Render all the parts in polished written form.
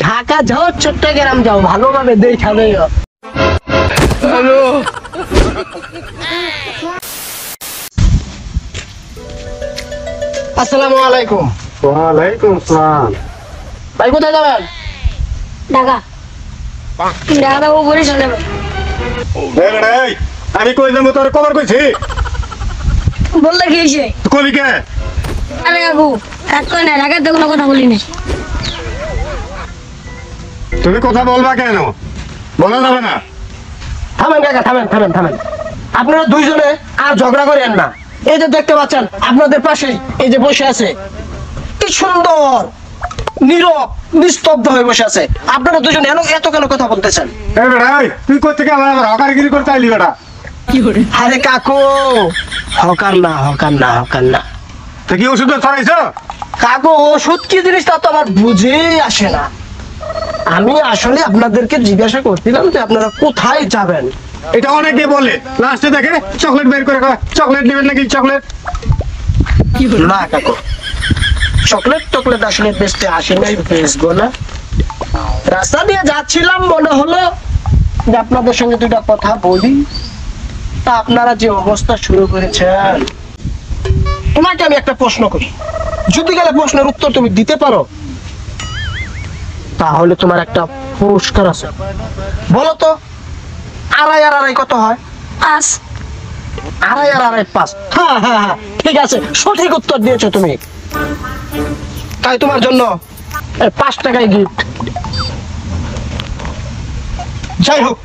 ঢাকা যাও চট্টগ্রাম যাও ভালোভাবে দেখা যাও। হ্যালো আসসালামু আলাইকুম। ওয়ালাইকুম আসসালাম। ভাই কোথায় যাবেন? ঢাকা ঢাকা ও বরিশাল যাবে। এই আমি কই যাবো তোর খবর কইছি বললে কি হয়েছে? কবি কে আরে কাকু রাগ করে না, ঢাকার তো কোনো কথা বলি না। তুমি কথা বলবা কেন? বলা যাবে না। থামেন কাকা, থামেন থামেন থামেন। আপনারা দুইজনে আর ঝগড়া করেন না। এই যে দেখতে পাচ্ছেন আপনাদের পাশেই এই যে বসে আছে, কি সুন্দর নীরব নিস্তব্ধ হয়ে বসে আছে। আপনারা দুজনে এত কেন কথা বলতেছেন? এই বেটা তুই কই থেকে আমার হকারগিরি করতে আইলি বেটা? আরে কাকু, হকার না হকার না হকার না তো কি ওষুধ ছড়াইছো? কাকু, ওষুধ কি জিনিসটা তো আমার বুঝেই আসে না। আমি আসলে আপনাদেরকে জিজ্ঞাসা করছিলাম যে আপনারা কোথায় যাবেন। এটা অনেকে বলে, লাস্টে দেখে চকলেট বের করে কয় চকলেট নেবেন নাকি চকলেট। না কাকু, চকলেট টকলেট আসলে বেচতে আসে নাই, বেচবো না। রাস্তা দিয়ে যাচ্ছিলাম, মনে হলো যে আপনাদের সঙ্গে দুইটা কথা বলি। তা আপনারা যে অবস্থা শুরু করেছেন, তোমাকে আমি একটা প্রশ্ন করি, যদি গেলে প্রশ্নের উত্তর তুমি দিতে পারো তাহলে তোমার একটা পুরস্কার আছে। বলো তো, আড়াই আর আড়াই কত হয়? পাঁচ। আড়াই আর আড়াই পাঁচ। হ্যাঁ হ্যাঁ হ্যাঁ, ঠিক আছে, সঠিক উত্তর দিয়েছো তুমি। তাই তোমার জন্য 5 টাকায় গিফট। যাই হোক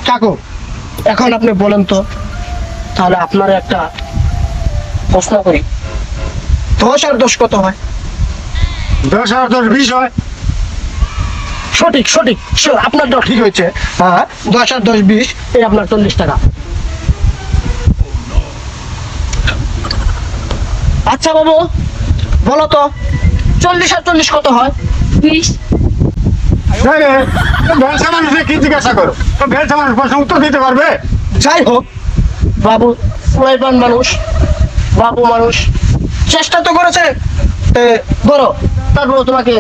কাকু, এখন আপনি বলেন তো, তাহলে আপনার একটা প্রশ্ন করি, 10 আর 10 কত হয়? 10 আর 10 20 হয়। সঠিক সঠিক, শিওর, আপনারটাও ঠিক হয়েছে। হ্যাঁ, 10 আর 10 20, এই আপনার 40 টাকা। আচ্ছা বাবু, বলো তো 40 আর 40 কত হয়? 20। না রে, ব্যবসা মানুষে কি জিজ্ঞাসা করো? তো ব্যবসা মানুষ প্রশ্ন উত্তর দিতে পারবে? যাই হোক বাবু, ফুলাইপান মানুষ, বাবু মানুষ, চেষ্টা তো করেছে। বলো, তারপর তোমাকে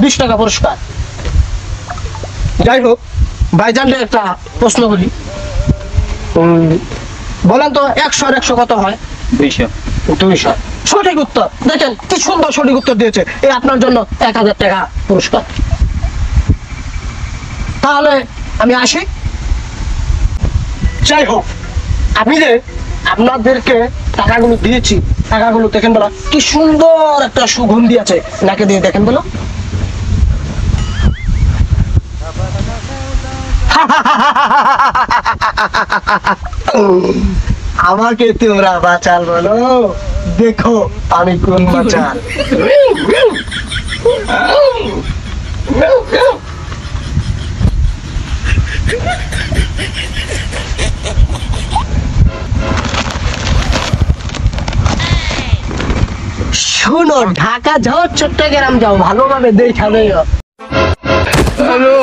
20 টাকা পুরস্কার। যাই হোক, ভাইজানকে একটা প্রশ্ন করি, বলেন তো 100 আর 100 কত হয়? 200। সঠিক উত্তর। দেখেন কি সুন্দর সঠিক উত্তর দিয়েছে। এই আপনার জন্য 1000 টাকা পুরস্কার। তাহলে আমি আসি। যাই হোক, আমি যে আপনাদেরকে টাকাগুলো দিয়েছি, টাকাগুলো দেখেন বলো, কি সুন্দর একটা সুগন্ধি আছে, নাকে দিয়ে দেখেন বলো। আমাকে তোমরা বাঁচাল বলো, দেখো আমি কোন বাঁচাল। শোনো, ঢাকা যাও চট্টগ্রাম যাও ভালোভাবে দেখা যাও। হ্যালো